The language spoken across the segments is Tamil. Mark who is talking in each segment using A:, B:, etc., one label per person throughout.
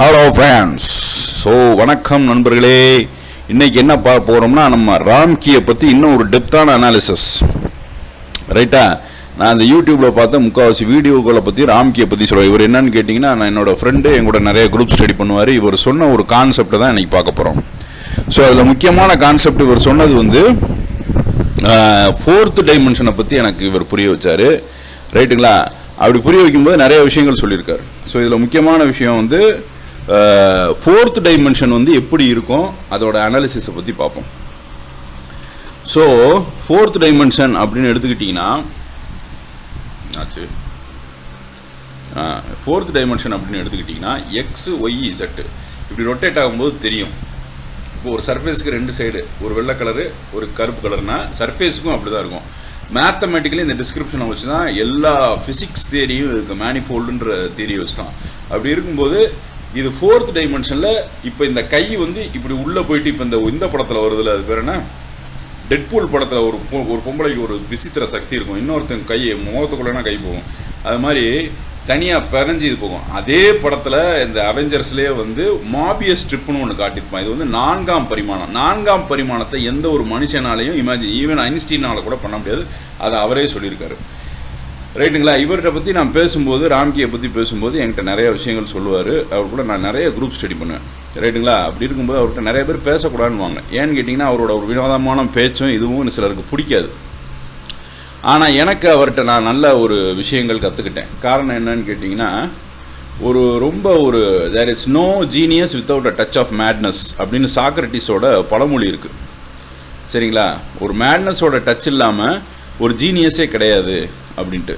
A: Hello friends. வணக்கம் நண்பர்களே. இன்றைக்கி என்ன பார்க்க போகிறோம்னா, நம்ம ராம்கியை பற்றி இன்னும் ஒரு டெப்த்தான அனாலிசிஸ். ரைட்டா? நான் அந்த யூடியூப்பில் பார்த்த முக்கால்வாசி வீடியோக்களை பற்றி ராம்கியை பற்றி சொல்லுவேன். இவர் என்னன்னு கேட்டிங்கன்னா, நான் என்னோடய ஃப்ரெண்டு என் கூட நிறைய குரூப் ஸ்டடி பண்ணுவார். இவர் சொன்ன ஒரு கான்செப்டை தான் இன்றைக்கி பார்க்க போகிறோம். ஸோ அதில் முக்கியமான கான்செப்ட் இவர் சொன்னது வந்து ஃபோர்த் டைமென்ஷனை பற்றி எனக்கு இவர் புரிய வச்சார். ரைட்டுங்களா? அப்படி புரிய வைக்கும்போது நிறைய விஷயங்கள் சொல்லியிருக்காரு. ஸோ இதில் முக்கியமான விஷயம் வந்து ஃபோர்த் டைமென்ஷன் வந்து எப்படி இருக்கும், அதோட அனாலிசிஸை பற்றி பார்ப்போம். ஸோ ஃபோர்த் டைமென்ஷன் அப்படின்னு எடுத்துக்கிட்டிங்கன்னா, ஃபோர்த் டைமென்ஷன் அப்படின்னு எடுத்துக்கிட்டிங்கன்னா எக்ஸ் ஒய் இசட்டு இப்படி ரொட்டேட் ஆகும்போது தெரியும். இப்போ ஒரு சர்ஃபேஸுக்கு ரெண்டு சைடு, ஒரு வெள்ளை கலரு ஒரு கருப்பு கலர்னா சர்ஃபேஸுக்கும் அப்படி தான் இருக்கும். மேத்தமெட்டிக்கலி இந்த டிஸ்கிரிப்ஷனை வச்சு தான் எல்லா ஃபிசிக்ஸ் தியரியும் இருக்குது, மேனிஃபோல்டுன்ற தியரியை வச்சு தான். அப்படி இருக்கும்போது இது ஃபோர்த் டைமென்ஷனில் இப்போ இந்த கை வந்து இப்படி உள்ளே போயிட்டு இப்போ இந்த படத்தில் வருதுல, அது பேர் என்ன, டெட்பூல் படத்தில் ஒரு பொம்பளைக்கு ஒரு விசித்திர சக்தி இருக்கும், இன்னொருத்தங்க கையை முகத்துக்குள்ளேனா கை போகும், அது மாதிரி தனியாக பிறஞ்சி இது போகும். அதே படத்தில் இந்த அவெஞ்சர்ஸ்லேயே வந்து மாபியஸ் ஸ்ட்ரிப்னு ஒன்று காட்டியிருப்பான். இது வந்து நான்காம் பரிமாணத்தை எந்த ஒரு மனுஷனாலையும் ஈவன் ஐன்ஸ்டீனால் கூட பண்ண முடியாது. அதை அவரே சொல்லியிருக்காரு. ரைட்டுங்களா? இவர்கிட்ட பற்றி நான் பேசும்போது, ராம்கியை பற்றி பேசும்போது என்கிட்ட நிறைய விஷயங்கள் சொல்லுவார். அவர் கூட நான் நிறைய குரூப் ஸ்டடி பண்ணுவேன். ரைட்டுங்களா? அப்படி இருக்கும்போது அவர்கிட்ட நிறைய பேர் பேசக்கூடாதுன்னு வாங்க. ஏன்னு கேட்டிங்கன்னா, அவரோட ஒரு வினோதமான பேச்சும் இதுவும் சிலருக்கு பிடிக்காது. ஆனால் எனக்கு அவர்கிட்ட நான் நல்ல ஒரு விஷயங்கள் கற்றுக்கிட்டேன். காரணம் என்னன்னு கேட்டிங்கன்னா, there is no genius without a touch of madness அப்படின்னு சாக்ரட்டிஸோட பழமொழி இருக்குது. சரிங்களா? ஒரு மேட்னஸோட டச் இல்லாமல் ஒரு ஜீனியஸே கிடையாது அப்படின்ட்டு.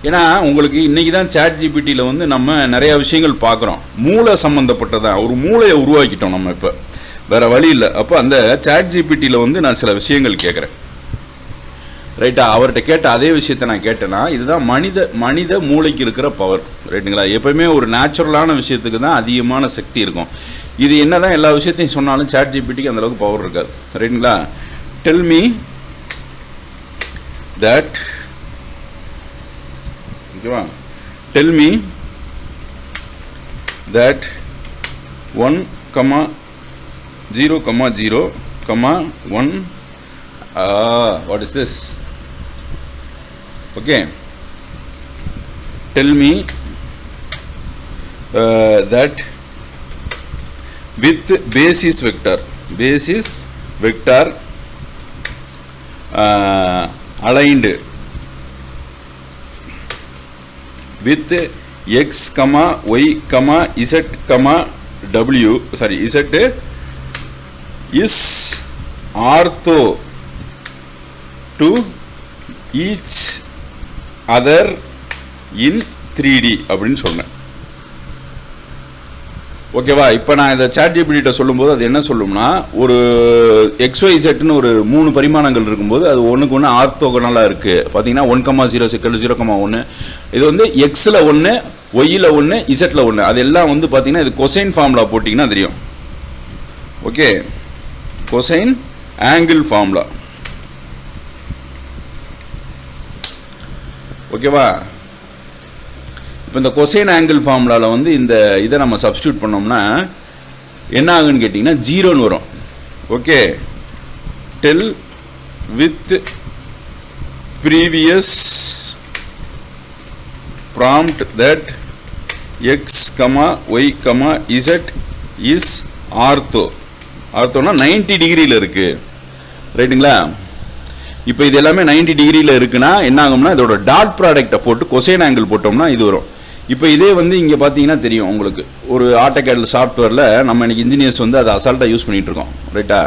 A: ஏன்னா உங்களுக்கு இன்றைக்கி தான் ChatGPTயில் வந்து நம்ம நிறையா விஷயங்கள் பார்க்குறோம். மூளை சம்மந்தப்பட்டதான், ஒரு மூளையை உருவாக்கிட்டோம் நம்ம. இப்போ வேறு வழி இல்லை. அப்போ அந்த ChatGPTயில் வந்து நான் சில விஷயங்கள் கேட்குறேன். ரைட்டா? அவர்கிட்ட கேட்ட அதே விஷயத்தை நான் கேட்டேன்னா, இதுதான் மனித மூளைக்கு இருக்கிற பவர். ரைட்டுங்களா? எப்போயுமே ஒரு நேச்சுரலான விஷயத்துக்கு தான் அதிகமான சக்தி இருக்கும். இது என்ன தான் எல்லா விஷயத்தையும் சொன்னாலும் ChatGPTக்கு அந்தளவுக்கு பவர் இருக்காது. ரைட்டுங்களா? டெல் மீ தட், ஓகேவா, tell me that 1,0,0, 1, what is this? Okay, tell me that with basis vector aligned with x, y, z, w, z is ortho to each other in 3D அப்படின்னு சொன்னேன். ஓகேவா? இப்போ நான் இந்த ChatGPT சொல்லும்போது அது என்ன சொல்லும்னா, ஒரு XYZன்னு ஒரு 3 பரிமாணங்கள் இருக்கும்போது அது ஒன்றுக்கு ஒன்று ஆர்த்தோகனலாக இருக்குது. பார்த்தீங்கன்னா 1,0,0,1 இது வந்து எக்ஸில் 1, ஒய்யில் 1, இசட்டில் 1. அது எல்லாம் வந்து பார்த்தீங்கன்னா இது கொசைன் ஃபார்முலா போட்டிங்கன்னா தெரியும். Okay, cosine angle formula. ஓகேவா? இப்போ இந்த கொசைன் ஆங்கிள் ஃபார்முலாவில் வந்து இந்த இதை நம்ம சப்ஸ்டியூட் பண்ணோம்னா என்ன ஆகுன்னு கேட்டிங்கன்னா 0ன்னு வரும். Okay, tell with previous prompt that X, Y, Z is ஆர்த்தோனா 90 டிகிரியில் இருக்குது. ரைட்டுங்களா? இப்போ இது எல்லாமே 90 டிகிரியில் இருக்குன்னா என்ன ஆகும்னா, இதோட டாட் ப்ராடக்டை போட்டு கொசைன் ஆங்கிள் போட்டோம்னா இது வரும். இப்போ இதே வந்து இங்கே பார்த்தீங்கன்னா தெரியும் உங்களுக்கு, ஒரு ஆட்டோகேட் சாஃப்ட்வேரில் நம்ம இன்னைக்கு இன்ஜினியர்ஸ் வந்து அதை அசால்ட்டாக யூஸ் பண்ணிகிட்டு இருக்கோம். ரைட்டா?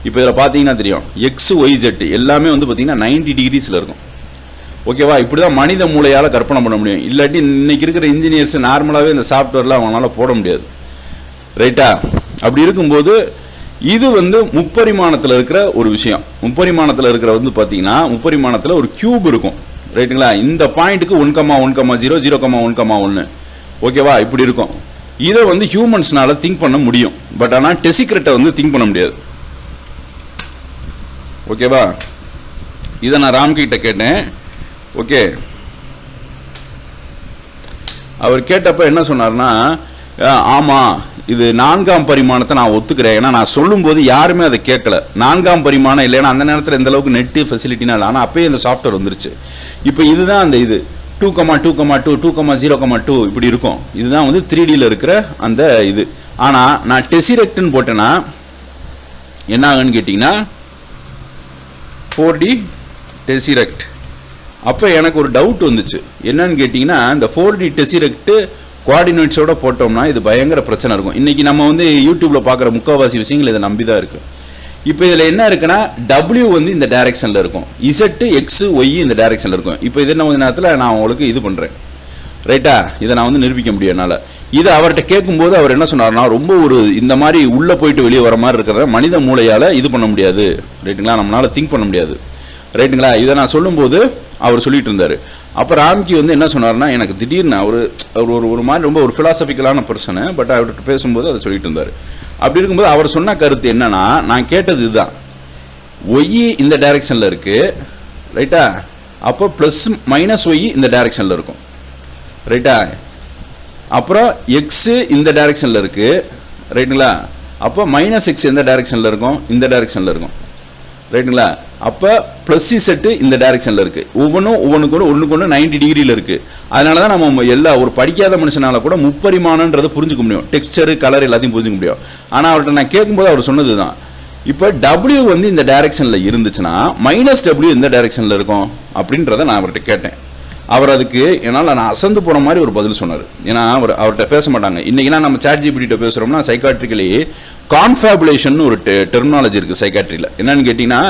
A: இப்போ இதில் பார்த்தீங்கன்னா தெரியும் எக்ஸ், ஒய், ஜெட் எல்லாமே வந்து பார்த்தீங்கன்னா 90 டிகிரிஸில் இருக்கும். ஓகேவா? இப்படி தான் மனித மூளையால் கற்பனை பண்ண முடியும். இல்லாட்டி இன்னைக்கு இருக்கிற இன்ஜினியர்ஸ் நார்மலாகவே இந்த சாஃப்ட்வேரில் அவங்களால போட முடியாது. ரைட்டா? அப்படி இருக்கும்போது இது வந்து முப்பரிமாணத்தில் இருக்கிற ஒரு விஷயம். முப்பரிமாணத்தில் இருக்கிற வந்து பார்த்தீங்கன்னா, முப்பரிமாணத்தில் ஒரு கியூப் இருக்கும். ரைட்டுங்களா? இந்த பாயிண்ட்டுக்கு 1,1,0, 0,1,1. ஓகேவா? இப்படி இருக்கும். இதை வந்து ஹியூமன்ஸ்னால திங்க் பண்ண முடியும். பட் ஆனால் டெசிக்ரெட்டை வந்து திங்க் பண்ண முடியாது. ஓகேவா? இதை நான் ராம்கிட்ட கேட்டேன். ஓகே, அவர் கேட்டப்ப என்ன சொன்னார்னா, ஆமாம் இது 4ஆம் பரிமாணத்தை நான் ஒத்துக்கிறேன். ஏன்னா நான் சொல்லும்போது யாருமே அதை கேட்கல. 4ஆம் பரிமாணம் இல்லைன்னா அந்த நேரத்தில் எந்த அளவுக்கு நெட்டு ஃபெசிலிட்டினா இல்லை. ஆனால் அப்பயே இந்த சாஃப்ட்வேர் வந்துருச்சு. இப்போ இதுதான் அந்த இது 2,2,2 2,0,2 இப்படி இருக்கும். இதுதான் வந்து 3Dயில் இருக்கிற அந்த இது. ஆனால் நான் டெசிரெக்ட்னு போட்டேன்னா என்ன ஆகுன்னு கேட்டிங்கன்னா 4D டெசிரெக்ட். அப்போ எனக்கு ஒரு டவுட் வந்துச்சு. என்னன்னு கேட்டிங்கன்னா இந்த 4D டெசிரெக்ட் கோஆர்டினேட்ஸோட போட்டோம்னா இது பயங்கர பிரச்சனை இருக்கும். இன்றைக்கி நம்ம வந்து யூடியூப்பில் பார்க்குற முக்கால்வாசி விஷயங்கள் இதை நம்பி தான் இருக்குது. இப்போ இதில் என்ன இருக்குன்னா W வந்து இந்த டைரெக்ஷனில் இருக்கும், Z X Y இந்த டைரெக்ஷனில் இருக்கும். இப்போ இது என்ன கொஞ்ச நேரத்தில் நான் உங்களுக்கு இது பண்ணுறேன், ரைட்டா? இதை நான் வந்து நிரூபிக்க முடியும் என்னால். இது அவர்கிட்ட கேட்கும்போது அவர் என்ன சொன்னார்னா, ரொம்ப ஒரு இந்த மாதிரி உள்ளே போயிட்டு வெளியே வர மாதிரி இருக்கிறத மனித மூளையால் இது பண்ண முடியாது, ரைட்டுங்களா? நம்மளால் திங்க் பண்ண முடியாது, ரைட்டுங்களா? இதை நான் சொல்லும்போது அவர் சொல்லிட்டு இருந்தார். அப்போ ராம்கி வந்து என்ன சொன்னார்னா, எனக்கு திடீர்னு ஒரு மாதிரி ரொம்ப ஒரு ஃபிலாசபிக்கலான பர்சனு, பட் அவர்கிட்ட பேசும்போது அதை சொல்லிட்டு இருந்தார். அப்படி இருக்கும்போது அவர் சொன்ன கருத்து என்னன்னா, நான் கேட்டது இதுதான், ஒய் இந்த டைரெக்ஷனில் இருக்குது, ரைட்டா? அப்போ ப்ளஸ் மைனஸ் ஒய் இந்த டைரெக்ஷனில் இருக்கும், ரைட்டா? அப்புறம் எக்ஸு இந்த டைரெக்ஷனில் இருக்குது, ரைட்டுங்களா? அப்போ மைனஸ் எக்ஸ் எந்த டைரெக்ஷனில் இருக்கும்? இந்த டைரெக்ஷனில் இருக்கும், ரைட்டுங்களா? அப்போ ப்ளஸ் செட்டு இந்த டைரெக்ஷனில் இருக்குது. ஒவ்வொன்றுக்கு ஒன்று 90 டிகிரியில் இருக்குது. அதனால தான் நம்ம ஒரு படிக்காத மனுஷனால கூட முப்பரிமாணன்றதை புரிஞ்சுக்க முடியும், டெக்ஸ்டரு கலர் எல்லாத்தையும் புரிஞ்சுக்க முடியும். ஆனால் அவர்கிட்ட நான் கேட்கும்போது அவர் சொன்னது தான், இப்போ W வந்து இந்த டைரெக்ஷனில் இருந்துச்சுன்னா மைனஸ் W எந்த டைரெக்ஷனில் இருக்கும் அப்படின்றத நான் அவர்கிட்ட கேட்டேன். அவர் அதுக்கு என்னால் நான் அசந்து போகிற மாதிரி ஒரு பதில் சொன்னார். ஏன்னா அவர்கிட்ட பேச மாட்டாங்க. இன்றைக்கினா நம்ம ChatGPT பேசுகிறோம்னா சைக்காட்ரிக்கலி கான்ஃபேபுலேஷன் ஒரு டெர்மினாலஜி இருக்குது சைக்காட்ரியில். என்னன்னு கேட்டிங்கன்னா,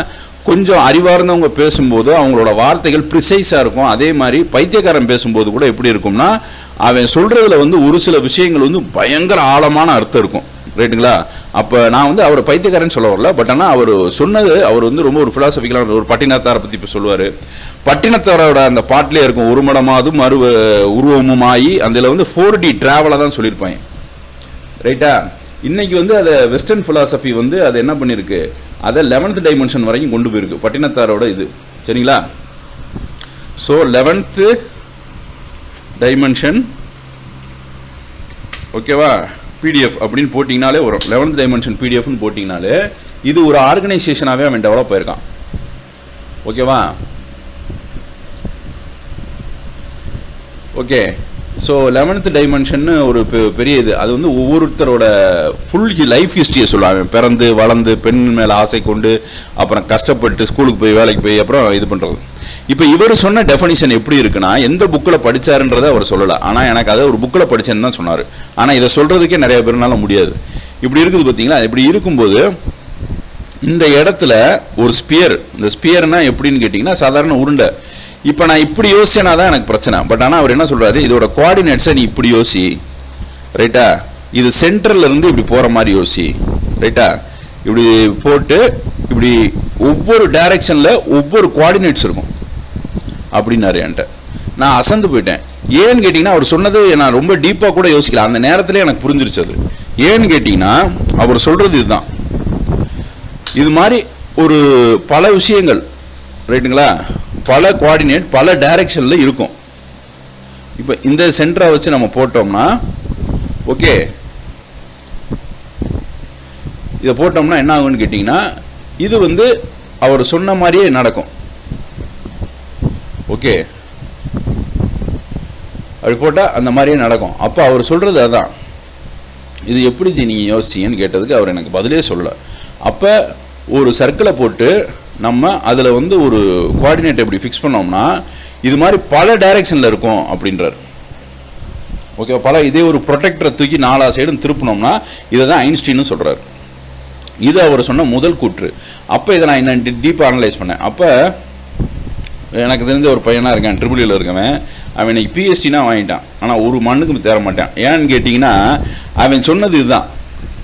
A: கொஞ்சம் அறிவார்ந்தவங்க பேசும்போது அவங்களோட வார்த்தைகள் ப்ரிசைஸாக இருக்கும். அதே மாதிரி பைத்தியக்காரன் பேசும்போது கூட எப்படி இருக்கும்னா, அவன் சொல்கிறதுல வந்து ஒரு சில விஷயங்கள் வந்து பயங்கர ஆழமான அர்த்தம் இருக்கும், ரைட்டுங்களா? அப்போ நான் வந்து அவர் பைத்தியக்காரன் சொல்ல வரல, பட் ஆனால் அவர் சொன்னது, அவர் வந்து ரொம்ப ஒரு ஃபிலாசபிக்கலான ஒரு பட்டினத்தாரை பற்றி இப்போ சொல்லுவார். பட்டினத்தாரோட அந்த பாட்டிலே இருக்கும், ஒரு மடமாதும் உருவமுமாயி, அதில் வந்து 4D ட்ராவலை தான் சொல்லியிருப்பாங்க, ரைட்டா? இன்னைக்கு வந்து அதை வெஸ்டர்ன் ஃபிலாசபி வந்து அதை என்ன பண்ணியிருக்கு, அதை 11th டைமென்ஷன் வரைக்கும் கொண்டு போயிருக்கு பட்டினத்தாரோட இது, சரிங்களா? ஸோ 11th டைமென்ஷன், ஓகேவா? பிடிஎஃப் அப்படின்னு போட்டிங்கனாலே வரும். 11th டைமென்ஷன் பிடிஎஃப்னு போட்டிங்கனாலே இது ஒரு ஆர்கனைசேஷனாகவே அவன் டெவலப் ஆயிருக்கான், ஓகேவா? ஓகே. ஸோ 11th டைமென்ஷன் ஒரு பெரிய இது. அது வந்து ஒவ்வொருத்தரோட ஃபுல் லைஃப் ஹிஸ்ட்ரியை சொல்லுவாங்க. பிறந்து வளர்ந்து பெண் மேலே ஆசை கொண்டு அப்புறம் கஷ்டப்பட்டு ஸ்கூலுக்கு போய் வேலைக்கு போய் அப்புறம் இது பண்ணுறது. இப்போ இவர் சொன்ன டெஃபனிஷன் எப்படி இருக்குன்னா, எந்த புக்கில் படித்தாருன்றதை அவர் சொல்லலை. ஆனால் எனக்கு அதை ஒரு புக்கில் படித்தேன்னு தான் சொன்னார். ஆனால் இதை சொல்கிறதுக்கே நிறைய பேர்னால முடியாது. இப்படி இருக்குது பார்த்தீங்களா? இப்படி இருக்கும்போது இந்த இடத்துல ஒரு ஸ்பியர், இந்த ஸ்பியர்னா எப்படின்னு கேட்டிங்கன்னா சாதாரண உருண்டை. இப்போ நான் இப்படி யோசிச்சேனா தான் எனக்கு பிரச்சனை. பட் ஆனால் அவர் என்ன சொல்கிறாரு, இதோட கோஆர்டினேட்ஸை நீ இப்படி யோசி, ரைட்டா? இது சென்டரில் இருந்து இப்படி போகிற மாதிரி யோசி, ரைட்டா? இப்படி போட்டு இப்படி ஒவ்வொரு டைரெக்ஷனில் ஒவ்வொரு கோஆர்டினேட்ஸ் இருக்கும் அப்படின்னாரு என்கிட்ட. நான் அசந்து போயிட்டேன். ஏன்னு கேட்டிங்கன்னா, அவர் சொன்னது நான் ரொம்ப டீப்பாக கூட யோசிக்கல. அந்த நேரத்தில் எனக்கு புரிஞ்சிருச்சு அது. ஏன்னு கேட்டிங்கன்னா, அவர் சொல்கிறது இதுதான், இது மாதிரி ஒரு பல விஷயங்கள், ரைட்டுங்களா? பல கோஆர்டினேட் பல டைரெக்ஷனில் இருக்கும். இப்போ இந்த சென்டரை வச்சு நம்ம போட்டோம்னா, ஓகே, இதை போட்டோம்னா என்ன ஆகும்னு கேட்டிங்கன்னா, இது வந்து அவர் சொன்ன மாதிரியே நடக்கும், ஓகே? அப்படி போட்டால் அந்த மாதிரியே நடக்கும். அப்போ அவர் சொல்கிறது அதான். இது எப்படி நீங்கள் யோசிச்சிங்கன்னு கேட்டதுக்கு அவர் எனக்கு பதிலே சொல்லலை. அப்போ ஒரு சர்க்கிளை போட்டு நம்ம அதில் வந்து ஒரு கோஆர்டினேட் எப்படி ஃபிக்ஸ் பண்ணோம்னா, இது மாதிரி பல டைரெக்ஷனில் இருக்கும் அப்படின்றார், ஓகே? இதே ஒரு ப்ரொடெக்டரை தூக்கி 4 சைடும் திருப்பினோம்னா இதை தான் ஐன்ஸ்டீன்னு சொல்கிறார். இது அவர் சொன்ன முதல் கூற்று. அப்போ இதை நான் இன்னும் டீப்பாக அனலைஸ் பண்ணேன். அப்போ எனக்கு தெரிஞ்ச ஒரு பையனாக இருக்கேன், ட்ரிபிள்யூவில் இருக்கவன். அவன் இன்னைக்கு பிஹெச்டினா வாங்கிட்டான், ஆனால் ஒரு மண்ணுக்கு தேர மாட்டான். ஏன்னு கேட்டிங்கன்னா, அவன் சொன்னது இதுதான்.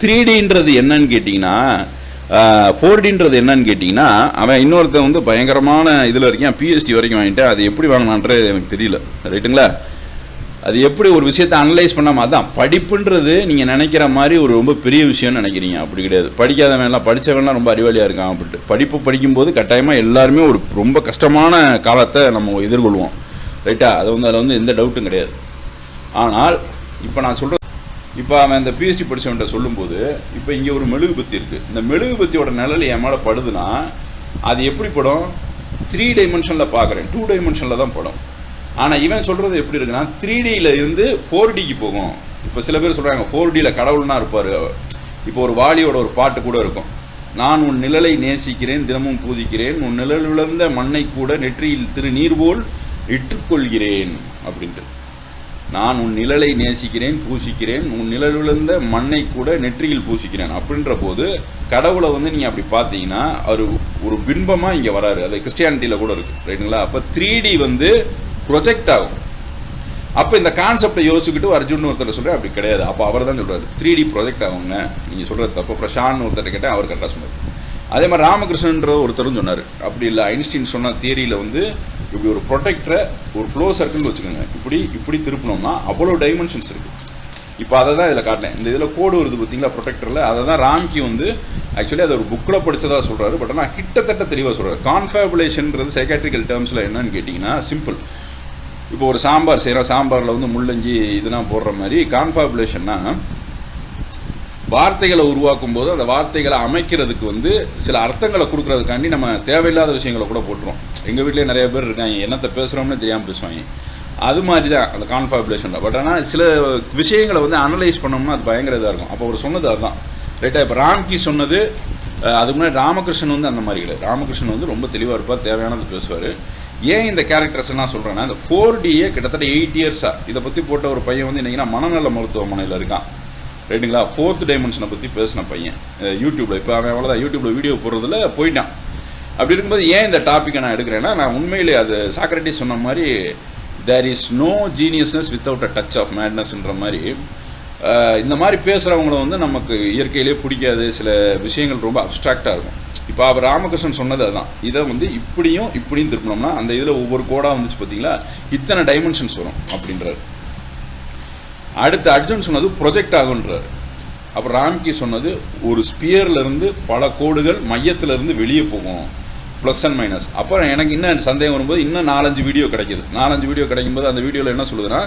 A: 3Dன்றது என்னன்னு கேட்டிங்கன்னா, 4Dன்றது என்னன்னு கேட்டிங்கன்னா, அவன் இன்னொருத்தன் வந்து பயங்கரமான இதில் இருக்கேன், பிஹெச்டி வரைக்கும் வாங்கிட்டேன். அது எப்படி வாங்கினான்றது எனக்கு தெரியல, ரைட்டுங்களா? அது எப்படி ஒரு விஷயத்தை அனலைஸ் பண்ணாமல், அதான் படிப்புன்றது நீங்கள் நினைக்கிற மாதிரி ஒரு ரொம்ப பெரிய விஷயம்னு நினைக்கிறீங்க. அப்படி கிடையாது. படிக்காதவன்லாம் படித்தவன்லாம் ரொம்ப அறிவாளியாக இருக்கான் அப்படின்ட்டு. படிப்பு படிக்கும்போது கட்டாயமாக எல்லாருமே ஒரு ரொம்ப கஷ்டமான காலத்தை நம்ம எதிர்கொள்வோம், ரைட்டா? அது வந்து அதில் வந்து எந்த டவுட்டும் கிடையாது. ஆனால் இப்போ நான் சொல்கிறது இப்போ அவன் அந்த பிஹெச்டி படித்தவன்ட்ட சொல்லும்போது இப்போ இங்கே ஒரு மெழுகுபத்தி இருக்குது, இந்த மெழுகுபத்தியோட நிழல் என் மேலே படுதுன்னா அது எப்படி படம்? 3 டைமென்ஷனில் பார்க்குறேன், 2 டைமென்ஷனில் தான் படம். ஆனால் இவன் சொல்கிறது எப்படி இருக்குன்னா 3Dயில் இருந்து 4Dக்கு போகும். இப்போ சில பேர் சொல்கிறாங்க 4Dயில் கடவுள்னா இருப்பார். இப்போ ஒரு வாலியோட ஒரு பாட்டு கூட இருக்கும், நான் உன் நிழலை நேசிக்கிறேன் தினமும் பூஜிக்கிறேன், உன் நிழல் விழுந்த மண்ணை கூட நெற்றியில் திரு நீர் போல் இட்டுக்கொள்கிறேன் அப்படின்ட்டு. நான் உன் நிழலை நேசிக்கிறேன் பூசிக்கிறேன், உன் நிழல் விழுந்த மண்ணை கூட நெற்றியில் பூசிக்கிறேன் அப்படின்ற போது கடவுளை வந்து நீங்கள் அப்படி பார்த்தீங்கன்னா அவர் ஒரு பின்பமாக இங்கே வராரு. அது கிறிஸ்டியானிட்டியில் கூட இருக்குது, ரைட்டுங்களா? அப்போ 3D வந்து ப்ரொஜெக்ட் ஆகும். அப்போ இந்த கான்செப்டை யோசிச்சுக்கிட்டு அர்ஜுன் ஒருத்தர் சொல்கிறார், அப்படி கிடையாது. அப்போ அவர் தான் சொல்கிறார் 3D ப்ரொஜெக்ட் ஆகுங்க, நீங்கள் சொல்கிறது தப்பு. பிரசாந்த் ஒருத்தர் கேட்டால் அவர் கரெக்டாக சொன்னார். அதே மாதிரி ராமகிருஷ்ணன்ற ஒருத்தரும் சொன்னார், அப்படி இல்லை ஐன்ஸ்டீன் சொன்ன தியரியில் வந்து இப்படி ஒரு ப்ரொடெக்டரை ஒரு ஃப்ளோ சர்க்கிள்னு வச்சுக்கோங்க, இப்படி திருப்பினோம்னா அவ்வளோ டைமென்ஷன்ஸ் இருக்குது. இப்போ அதை தான் இதில் காட்டினேன். இந்த இதில் கோடு வருது பார்த்தீங்களா ப்ரொடெக்டரில், அதை தான் ராம்கி வந்து ஆக்சுவலி அதை ஒரு புக்கில் படித்ததாக சொல்கிறாரு. பட் ஆனால் கிட்டத்தட்ட தெளிவாக சொல்கிறார். கான்ஃபேபுலேஷன்றது சைக்காட்ரிக்கல் டேர்ம்ஸில் என்னன்னு கேட்டிங்கன்னா சிம்பிள். இப்போ ஒரு சாம்பார் செய்கிறோம், சாம்பாரில் வந்து முள்ளங்கி இதெல்லாம் போடுற மாதிரி கான்ஃபேபுலேஷன்னா வார்த்தைகளை உருவாக்கும் போது அந்த வார்த்தைகளை அமைக்கிறதுக்கு வந்து சில அர்த்தங்களை கொடுக்குறதுக்காண்டி நம்ம தேவையில்லாத விஷயங்களை கூட போட்டுருவோம். எங்கள் வீட்டிலே நிறைய பேர் இருக்காங்க, என்னத்தை பேசுகிறோம்னு தெரியாமல் பேசுவாங்க. அது மாதிரி தான் அந்த கான்ஃபேபுலேஷனில். பட் ஆனால் சில விஷயங்களை வந்து அனலைஸ் பண்ணோம்னா அது பயங்கர இதாக இருக்கும். அப்போ அவர் சொன்னது அதுதான் ரைட்டாக. இப்போ ராம்கி சொன்னது அதுக்கு முன்னாடி ராமகிருஷ்ணன் வந்து அந்த மாதிரி கிடையாது. ராமகிருஷ்ணன் வந்து ரொம்ப தெளிவாக இருப்பார், தேவையானது பேசுவார். ஏன் இந்த கேரக்டர்ஸ் நான் சொல்கிறேன்னா, இந்த 4Dயே கிட்டத்தட்ட 8 இயர்ஸாக இதை பற்றி போட்ட ஒரு பையன் வந்து இன்றைக்கி மனநல மருத்துவமனையில் இருக்கான், ரைட்டுங்களா? 4th டைமென்ஷனை பற்றி பேசின பையன் யூடியூப்பில். இப்போ அவன் அவ்வளோதான் யூடியூப்பில் வீடியோ போடுறதுல போயிட்டான். அப்படி இருக்கும்போது ஏன் இந்த டாப்பிக்கை நான் எடுக்கிறேன்னா, நான் உண்மையிலே அது சாக்ரட்டிஸ் சொன்ன மாதிரி there is no geniusness without a touch of மேட்னஸ்ன்ற மாதிரி இந்த மாதிரி பேசுகிறவங்கள வந்து நமக்கு இயற்கையிலே பிடிக்காது. சில விஷயங்கள் ரொம்ப அப்ட்ராக்டாக இருக்கும். இப்போ அவர் ராமகிருஷ்ணன் சொன்னது அதுதான், இதை வந்து இப்படியும் திருப்பினோம்னா அந்த இதில் ஒவ்வொரு கோடாக வந்துச்சு பார்த்தீங்களா, இத்தனை டைமென்ஷன்ஸ் வரும் அப்படின்றார். அடுத்து அர்ஜுன் சொன்னது ப்ரொஜெக்ட் ஆகுன்றார். அப்புறம் ராம்கி சொன்னது ஒரு ஸ்பியர்லேருந்து பல கோடுகள் மையத்திலேருந்து வெளியே போகும், ப்ளஸ் அண்ட் மைனஸ். அப்புறம் எனக்கு இன்னும் சந்தேகம் வரும்போது இன்னும் 4-5 வீடியோ கிடைக்கிது. 4-5 வீடியோ கிடைக்கும்போது அந்த வீடியோவில் என்ன சொல்லுதுன்னா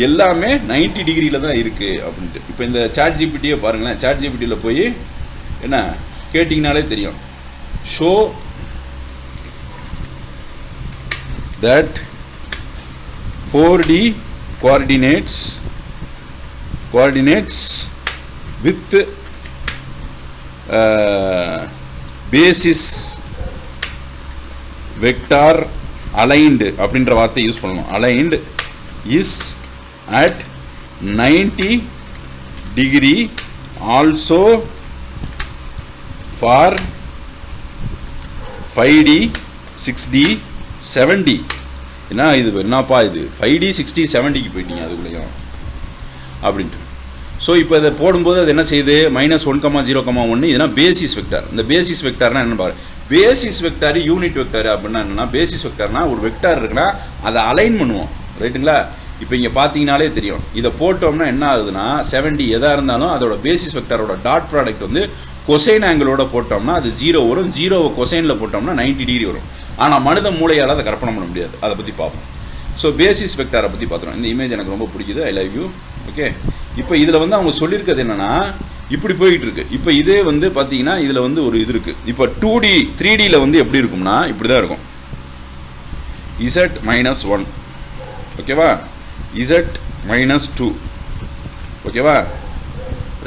A: எல்லாமே 90 டிகிரியில் தான் இருக்குது அப்படின்ட்டு. இப்போ இந்த சாட் ஜிபிடியை பாருங்களேன், சாட் ஜிபிடியில் போய் என்ன கேட்டிங்கனாலே தெரியும், show that 4D coordinates with basis vector aligned அப்படின்ற வார்த்தை யூஸ் பண்ணணும். aligned is at 90 degree also for 5D 6D 7D. என்னப்பா இது 5D 6D 7Dக்கு போயிட்டீங்க அதுக்குள்ளேயும் அப்படின்ட்டு. ஸோ இப்போ இதை போடும்போது அது என்ன செய்யுது, -1,0,1 இதெல்லாம் பேசிஸ் வெக்டார். இந்த பேசிஸ் வெக்டார்னா என்ன பாரு, பேசிஸ் வெக்டார் யூனிட் வெக்டார் அப்படின்னா என்னென்னா, பேசிஸ் வெக்டார்னா ஒரு வெக்டார் இருக்குன்னா அதை அலைன் பண்ணுவோம், ரைட்டுங்களா? இப்போ இங்கே பார்த்தீங்கனாலே தெரியும், இதை போட்டோம்னா என்ன ஆகுதுன்னா 7D எதாக இருந்தாலும் அதோட பேசிஸ் வெக்டாரோட டாட் ப்ராடக்ட் வந்து கொசைன் ஆங்கிளோட போட்டோம்னா அது 0 வரும். 0வை கொசைனில் போட்டோம்னா 90 டிகிரி வரும். ஆனால் மனித மூளையால் அதை கற்பனை பண்ண முடியாது. அதை பற்றி பார்ப்போம். ஸோ பேசிஸ் வெக்டாரை பற்றி பார்த்துருவோம். இந்த இமேஜ் எனக்கு ரொம்ப பிடிக்குது, ஐ லவ் யூ. ஓகே, இப்போ இதில் வந்து அவங்க சொல்லியிருக்கிறது என்னென்னா இப்படி போயிட்டு இருக்கு. இப்போ இதே வந்து பார்த்தீங்கன்னா இதில் வந்து ஒரு இது இருக்குது. இப்போ 2D 3Dயில் வந்து எப்படி இருக்கும்னா இப்படி தான் இருக்கும், Z-1 ஓகேவா, Z-2 ஓகேவா,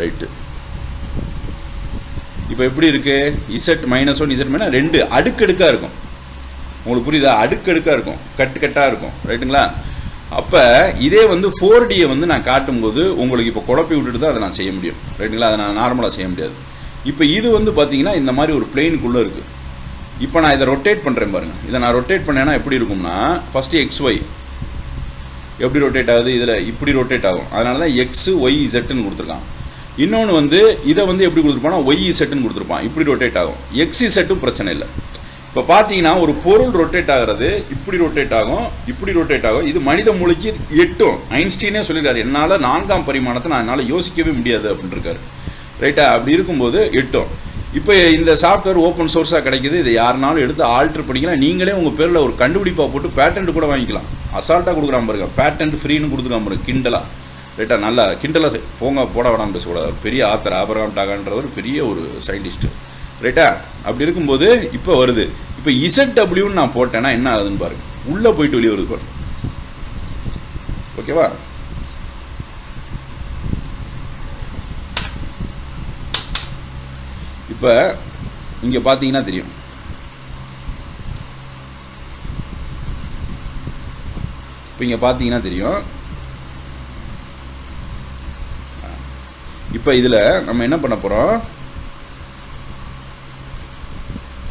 A: ரைட்டு. இப்போ எப்படி இருக்குது, Z-1 Z- 2 அடுக்கடுக்காக இருக்கும். உங்களுக்கு புரியுதா? அடுக்கடுக்காக இருக்கும், கட்டாக இருக்கும், ரைட்டுங்களா? அப்போ இதே வந்து 4Dயை வந்து நான் காட்டும்போது உங்களுக்கு இப்போ குழப்பி விட்டுட்டு தான் அதை நான் செய்ய முடியும், ரைட்டுங்களா? அதை நான் நார்மலாக செய்ய முடியாது. இப்போ இது வந்து பார்த்தீங்கன்னா இந்த மாதிரி ஒரு பிளெயினுக்குள்ளே இருக்குது. இப்போ நான் இதை ரொட்டேட் பண்ணுறேன் பாருங்கள். இதை நான் ரொட்டேட் பண்ணேன்னா எப்படி இருக்கும்னா, ஃபஸ்ட்டு XY எப்படி ரொட்டேட் ஆகுது, இதில் இப்படி ரொட்டேட் ஆகும். அதனால தான் XYZன்னு கொடுத்துருக்கான். இன்னொன்று வந்து இதை வந்து எப்படி கொடுத்துருப்பான்னா YZன்னு கொடுத்துருப்பான், இப்படி ரொட்டேட் ஆகும். XZட்டும் பிரச்சனை இல்லை. இப்போ பார்த்தீங்கன்னா ஒரு பொருள் ரொட்டேட் ஆகிறது இப்படி ரொட்டேட் ஆகும், இப்படி ரொட்டேட் ஆகும். இது மனித மூளைக்கு எட்டும். ஐன்ஸ்டீனே சொல்லியிருக்காரு, என்னால் 4ஆம் பரிமாணத்தை என்னால் யோசிக்கவே முடியாது அப்படின்னு இருக்காரு, ரைட்டா? அப்படி இருக்கும்போது எட்டும். இப்போ இந்த சாஃப்ட்வேர் ஓப்பன் சோர்ஸாக கிடைக்கிது. இதை யாருனாலும் எடுத்து ஆல்ட்ரு பண்ணிக்கலாம். நீங்களே உங்கள் பேரில் ஒரு கண்டுபிடிப்பாக போட்டு பேட்டன்ட் கூட வாங்கிக்கலாம். அசால்ட்டாக கொடுக்குறான் பாருங்க, பேட்டன்ட் ஃப்ரீன்னு கொடுத்துருக்கான் பாருங்க, கிண்டலாக, ரைட்டா? நல்லா கிண்டலாக போட வேணாம்னு பேசக்கூடாது. ஒரு பெரிய ஆத்தர் ஆபிரகாம் டாகான்றவர் பெரிய ஒரு சயின்டிஸ்ட்டு, ரைட்டா? அப்படி இருக்கும்போது இப்போ வருது. இப்போ இசட்டபிள்யூன்னு நான் போட்டேன்னா என்ன ஆகுதுன்னு பாருங்க, உள்ளே போயிட்டு வெளியே வருது பாருங்க. ஓகேவா? இப்போ இங்கே பார்த்தீங்கன்னா தெரியும். இப்போ இங்கே பார்த்தீங்கன்னா தெரியும். இப்போ இதில் நம்ம என்ன பண்ண போகிறோம்,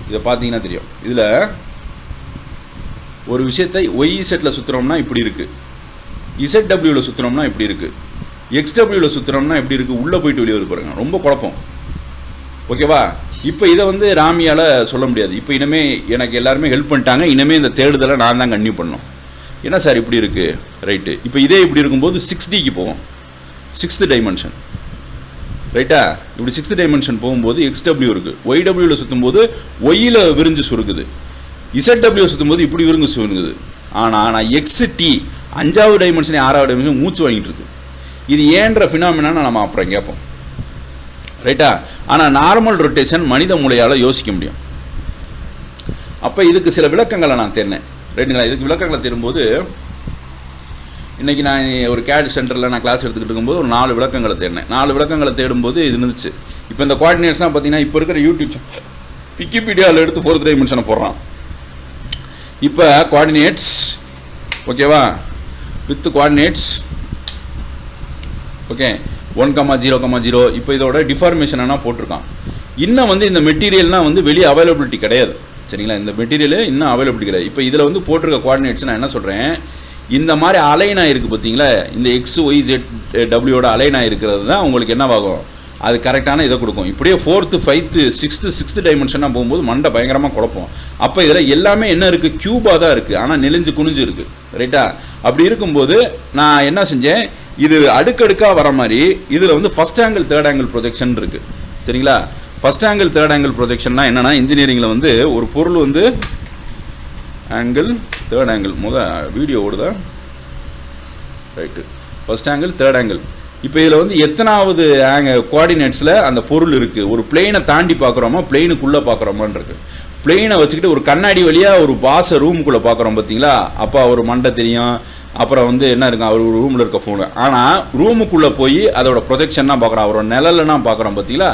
A: இதை பார்த்தீங்கன்னா தெரியும். இதில் ஒரு விஷயத்தை ஒய்இசட்டில் சுற்றுறோம்னா இப்படி இருக்குது, இசட்டபிள்யூவில் சுற்றுறோம்னா இப்படி இருக்குது, எக்ஸ்டபிள்யூவில் சுற்றுறோம்னா எப்படி இருக்குது, உள்ளே போயிட்டு வெளியே வருது பாருங்க. ரொம்ப குழப்பம். ஓகேவா? இப்போ இதை வந்து ராமியால் சொல்ல முடியாது. இப்போ இனிமே எனக்கு எல்லாருமே ஹெல்ப் பண்ணிட்டாங்க. இனிமேல் இந்த தேடுதலை நான் தான் கன்டினியூ பண்ணணும். என்ன சார் இப்படி இருக்குது, ரைட்டு? இப்போ இதே இப்படி இருக்கும்போது 6Dக்கு போவோம், 6th டைமென்ஷன், ரைட்டா? இப்படி 6th டைமென்ஷன் போகும்போது XW இருக்குது. YWவில் சுற்றும்போது ஒய்யில் விரிஞ்சு சுருக்குது, ZW சுற்றும்போது இப்படி விரிஞ்சு சுருங்குது. ஆனால் நான் XT 5வது டைமென்ஷன் 6வது டைமென்ஷன் மூச்சு வாங்கிட்டு இருக்கு. இது ஏன்ற ஃபினாமினான்னு நம்ம அப்புறம் கேட்போம், ரைட்டா? ஆனால் நார்மல் ரொட்டேஷன் மனித மூளையால் யோசிக்க முடியும். அப்போ இதுக்கு சில விளக்கங்களை நான் தேடினேன், ரைட்டுங்களா? இதுக்கு விளக்கங்களை தேடும்போது இன்றைக்கி நான் ஒரு கேட் சென்டரில் நான் கிளாஸ் எடுத்துக்கிட்டு இருக்கும்போது ஒரு 4 விளக்கங்களை தேடினேன். 4 விளக்கங்களை தேடும்போது இது இருந்துச்சு. இப்போ இந்த கோஆர்டினேட்ஸ்லாம் பார்த்தீங்கன்னா இப்போ இருக்கிற யூடியூப் விக்கிபீடியாவில் எடுத்து 4th டைமென்ஷனை போடுறான். இப்போ கோஆர்டினேட்ஸ், ஓகேவா, வித் கோஆர்டினேட்ஸ், ஓகே, 1,0,0. இப்போ இதோட டிஃபார்மேஷன் என்ன போட்டிருக்கான். இன்னும் வந்து இந்த மெட்டீரியல்னால் வந்து வெளியே அவைலபிலிட்டி கிடையாது, சரிங்களா? இந்த மெட்டீரியல் இன்னும் அவைலபிலிட்டி கிடையாது. இப்போ இதில் வந்து போட்டிருக்க கோஆர்டினேட்ஸ் நான் என்ன சொல்கிறேன், இந்த மாதிரி அலைனாக இருக்குது பார்த்தீங்களா, இந்த XYZWவோட அலைனாக இருக்கிறது தான் உங்களுக்கு என்னவாகும், அது கரெக்டான இதை கொடுக்கும். இப்படியே 4th 5th 6th டைமென்ஷனாக போகும்போது மண்டை பயங்கரமாக குழப்பம். அப்போ இதில் எல்லாமே என்ன இருக்குது, க்யூபாக தான் இருக்குது, ஆனால் நெளிஞ்சு குனிஞ்சு இருக்குது, ரைட்டா? அப்படி இருக்கும்போது நான் என்ன செஞ்சேன், இது அடுக்கடுக்காக வர மாதிரி இதில் வந்து first angle third angle projection இருக்குது, சரிங்களா? ஃபஸ்ட் ஆங்கிள் தேர்ட் ஆங்கிள் ப்ரொஜெக்ஷன்னா என்னென்னா, இன்ஜினியரிங்கில் வந்து ஒரு பொருள் வந்து ஆங்கிள் தேர்ட் ஆங்கிள் வீடியோ ஓடுதா, right? First angle third angle. இப்போ இதில் வந்து எத்தனாவது கோஆர்டினேட்ஸில் அந்த பொருள் இருக்குது, ஒரு பிளெயினை தாண்டி பார்க்குறோமா பிளெயினுக்குள்ளே பார்க்குறோமான்னு இருக்குது. பிளெயினை வச்சுக்கிட்டு ஒரு கண்ணாடி வழியாக ஒரு பாஸை ரூமுக்குள்ளே பார்க்குறோம் பார்த்தீங்களா, அப்போ அவர் மண்டை தெரியும், அப்புறம் வந்து என்ன இருக்கும், அவர் ஒரு ரூமில் இருக்க ஃபோனு. ஆனால் ரூமுக்குள்ளே போய் அதோட ப்ரொஜெக்ஷன்னா பார்க்குறோம், அவரோட நிழல்னா பார்க்குறோம் பார்த்தீங்களா,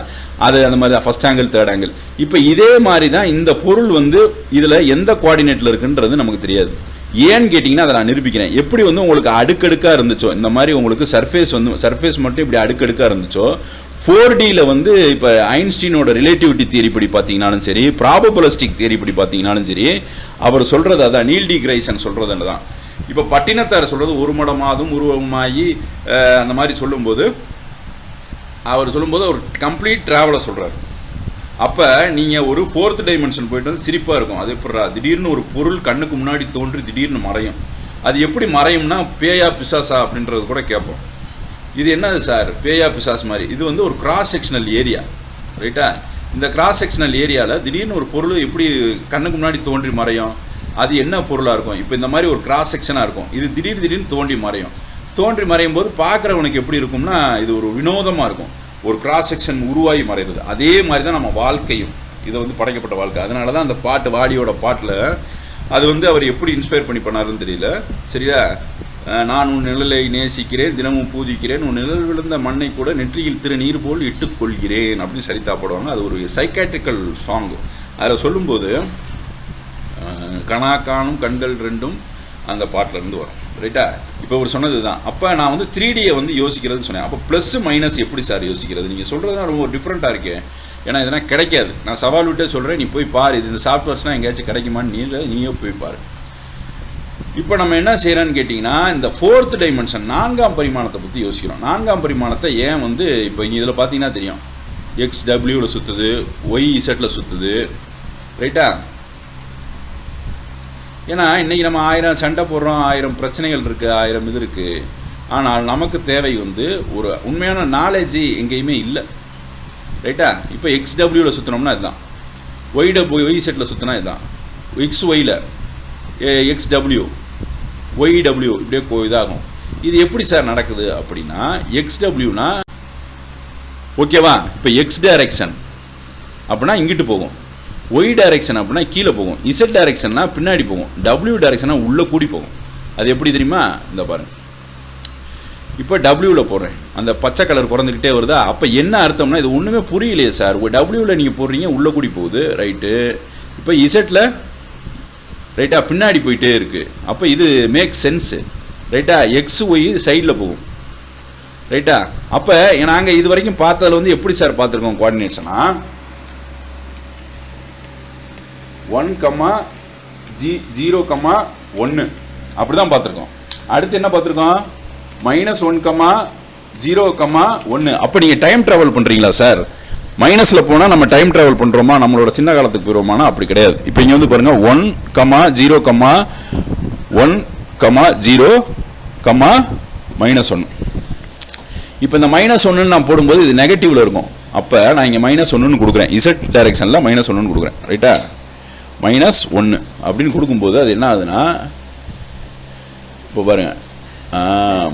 A: அது அந்த மாதிரி தான் ஃபஸ்ட் ஆங்கிள் தேர்ட் ஆங்கிள். இப்போ இதே மாதிரி தான் இந்த பொருள் வந்து இதில் எந்த கோஆர்டினேட்டில் இருக்குன்றது நமக்கு தெரியாது. ஏன்னு கேட்டிங்கன்னா அதை நான் நிரூபிக்கிறேன். எப்படி வந்து உங்களுக்கு அடுக்கடுக்காக இருந்துச்சோ, இந்த மாதிரி உங்களுக்கு சர்ஃபேஸ் மட்டும் இப்படி அடுக்கடுக்காக இருந்துச்சோ, 4Dயில் வந்து இப்போ ஐன்ஸ்டீனோட ரிலேட்டிவிட்டி தியரி படி பார்த்தீங்கன்னாலும் சரி, ப்ராபபிலிஸ்டிக் தியரி படி பார்த்தீங்கன்னாலும் சரி, அவர் சொல்கிறது அதான், நீல் டி கிரைசன் சொல்கிறது தான். இப்போ பட்டினத்தார் சொல்கிறது ஒரு மடமாதும் உருவமாகி அந்த மாதிரி சொல்லும்போது அவர் கம்ப்ளீட் ட்ராவலை சொல்கிறார். அப்போ நீங்கள் ஒரு 4th டைமென்ஷன் போயிட்டு வந்து சிரிப்பாக இருக்கும். அது எப்படா திடீர்னு ஒரு பொருள் கண்ணுக்கு முன்னாடி தோன்றி திடீர்னு மறையும். அது எப்படி மறையும்னா பேயா பிசாசா அப்படின்றது கூட கேட்போம். இது என்னது சார் பேயா பிசாஸ் மாதிரி? இது வந்து ஒரு கிராஸ் செக்ஷனல் ஏரியா, ரைட்டா? இந்த கிராஸ் செக்ஷனல் ஏரியாவில் திடீர்னு ஒரு பொருள் எப்படி கண்ணுக்கு முன்னாடி தோன்றி மறையும், அது என்ன பொருளாக இருக்கும்? இப்போ இந்த மாதிரி ஒரு கிராஸ் செக்ஷனாக இருக்கும், இது திடீர்னு தோன்றி மறையும் போது பார்க்குறவனுக்கு எப்படி இருக்கும்னா இது ஒரு வினோதமாக இருக்கும், ஒரு கிராஸ் செக்ஷன் உருவாகி மறைகிறது. அதே மாதிரி தான் நம்ம வாழ்க்கையும், இதை வந்து படைக்கப்பட்ட வாழ்க்கை. அதனால தான் அந்த பாட்டு வாலியோட பாட்டில் அது வந்து அவர் எப்படி இன்ஸ்பயர் பண்ணி பண்ணாருன்னு தெரியல, சரியா? நான் உன் நிழலை நேசிக்கிறேன், தினமும் பூஜிக்கிறேன், உன் நிழல் விழுந்த மண்ணை கூட நெற்றியில் திருநீர் போல் இட்டுக்கொள்கிறேன் அப்படின்னு சரித்தா போடுவாங்க. அது ஒரு சைக்காட்ரிக்கல் சாங். அதில் சொல்லும்போது கணா காணும் கண்கள் ரெண்டும் அந்த பாட்டிலேருந்து வரும், ரைட்டா? இப்போ ஒரு சொன்னது தான். அப்போ நான் வந்து 3Dயை வந்து யோசிக்கிறதுன்னு சொன்னேன். அப்போ ப்ளஸ் மைனஸ் எப்படி சார் யோசிக்கிறது? நீங்கள் சொல்கிறதுனா ரொம்ப டிஃப்ரெண்ட்டாக இருக்கேன். ஏன்னா இதெல்லாம் கிடைக்காது. நான் சவால் விட்டே சொல்கிறேன், நீ போய் பாரு, இது இந்த சாஃப்ட்வேர்ஸ்லாம் எங்கேயாச்சும் கிடைக்குமான்னு நீயே போய் பாரு. இப்போ நம்ம என்ன செய்கிறோன்னு கேட்டிங்கன்னா, இந்த 4th டைமென்ஷன் 4ஆம் பரிமாணத்தை பற்றி யோசிக்கிறோம். 4ஆம் பரிமாணத்தை ஏன் வந்து இப்போ இங்கே இதில் பார்த்தீங்கன்னா தெரியும், XWவில் சுற்றுது, YZயில் சுற்றுது, ரைட்டா? ஏன்னா இன்றைக்கி நம்ம 1000 சண்டை போடுறோம், 1000 பிரச்சனைகள் இருக்குது, 1000 இது இருக்குது. ஆனால் நமக்கு தேவை வந்து ஒரு உண்மையான நாலேஜ் எங்கேயுமே இல்லை, ரைட்டா? இப்போ XWவில் சுற்றினோம்னா இதுதான், YZயில் சுற்றினா இதுதான், XYயில் XW YW இப்படியே இதாகும். இது எப்படி சார் நடக்குது அப்படின்னா XWனா ஓகேவா, இப்போ எக்ஸ் டைரக்ஷன் அப்படின்னா இங்கிட்டு போகும், ஒய் டைரக்ஷன் அப்படின்னா கீழே போகும், இசட் டைரக்ஷன்னா பின்னாடி போகும், டபிள்யூ டைரக்ஷனா உள்ளே கூடி போகும். அது எப்படி தெரியுமா, இந்த பாருங்க. இப்போ டபிள்யூவில் போடுறேன், அந்த பச்சை கலர் குறைஞ்சிக்கிட்டே வருதா. அப்போ என்ன அர்த்தம்னா இது ஒன்றுமே புரியலையே சார், டபிள்யூவில் நீங்கள் போடுறீங்க உள்ளே கூடி போகுது, ரைட்டு. இப்போ இசட்டில் ரைட்டா பின்னாடி போயிட்டே இருக்குது. அப்போ இது மேக் சென்ஸு, ரைட்டா. எக்ஸ் ஒய் சைடில் போகும், ரைட்டா. அப்போ நாங்கள் இது வரைக்கும் பார்த்ததில் வந்து எப்படி சார் பார்த்துருக்கோம் கோஆர்டினேட்ஸ்னா 1,0,1 அப்படி தான் பார்த்துருக்கோம். அடுத்து என்ன பார்த்துருக்கோம், -1,0,1. அப்போ நீங்கள் டைம் ட்ராவல் பண்ணுறீங்களா சார்? மைனஸில் போனால் நம்ம டைம் ட்ராவல் பண்ணுறோமா, நம்மளோட சின்ன காலத்துக்கு போயிடுவோமானா அப்படி கிடையாது. இப்போ இங்கே வந்து பாருங்கள் 1,0,1,-1. இப்போ இந்த -1 நான் போடும்போது இது நெகட்டிவ்ல இருக்கும். அப்போ நான் இங்கே -1 கொடுக்குறேன், இசட் டைரக்ஷனில் -1 கொடுக்குறேன், ரைட்டா. -1 அப்படின்னு கொடுக்கும்போது அது என்ன ஆகுதுன்னா, இப்போ பாருங்க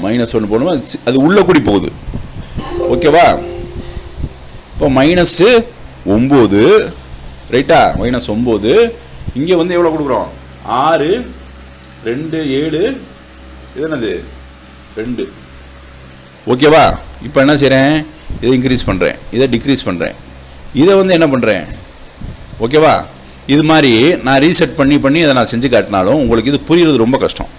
A: -1 போடும்போது அது உள்ளே கூடி போகுது, ஓகேவா. இப்போ -9, ரைட்டா. -9 இங்கே வந்து எவ்வளோ கொடுக்குறோம், 6, 2, 7, இது என்னது 2, ஓகேவா. இப்போ என்ன செய்கிறேன், இதை இன்க்ரீஸ் பண்ணுறேன், இதை டிக்ரீஸ் பண்ணுறேன், இதை வந்து என்ன பண்ணுறேன், ஓகேவா. இது மாதிரி நான் ரீசெட் பண்ணி அதை நான் செஞ்சு காட்டினாலும் உங்களுக்கு இது புரியுறது ரொம்ப கஷ்டம்.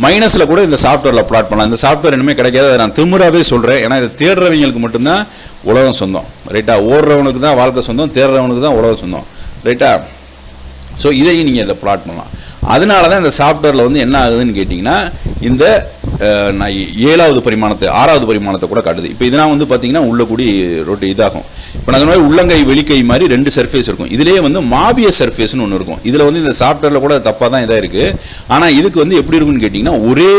A: மைனஸில் கூட இந்த சாஃப்ட்வேரில் ப்ளாட் பண்ணலாம். இந்த சாஃப்ட்வேர் இனிமேல் கிடைக்காது, அதை நான் திமிராகவே சொல்கிறேன். ஏன்னா இதை தேடுறவங்களுக்கு மட்டும்தான் உலகம் சொந்தம், ரைட்டா. ஓடுறவனுக்கு தான் வாழ்க்கை சொந்தம், தேடுறவனுக்கு தான் உலகம் சொந்தம், ரைட்டா. ஸோ இதையும் நீங்கள் இதில் ப்ளாட் பண்ணலாம். அதனால தான் இந்த சாஃப்ட்வேரில் வந்து என்ன ஆகுதுன்னு கேட்டிங்கன்னா, இந்த நான் 7வது பரிமாணத்தை 6வது பரிமாணத்தை கூட காட்டுது. இப்போ இதெல்லாம் வந்து பார்த்தீங்கன்னா உள்ள கூடி ரொட்டி இதாகும். இப்போ நான் மாதிரி உள்ளங்கை வெளிக்கை மாதிரி 2 சர்ஃபேஸ் இருக்கும். இதுலேயே வந்து மாபிய சர்ஃபேஸ்னு ஒன்று இருக்கும். இதில் வந்து இந்த சாஃப்ட்வேரில் கூட தப்பாக தான் இதாக இருக்குது. ஆனால் இதுக்கு வந்து எப்படி இருக்குன்னு கேட்டிங்கன்னா ஒரே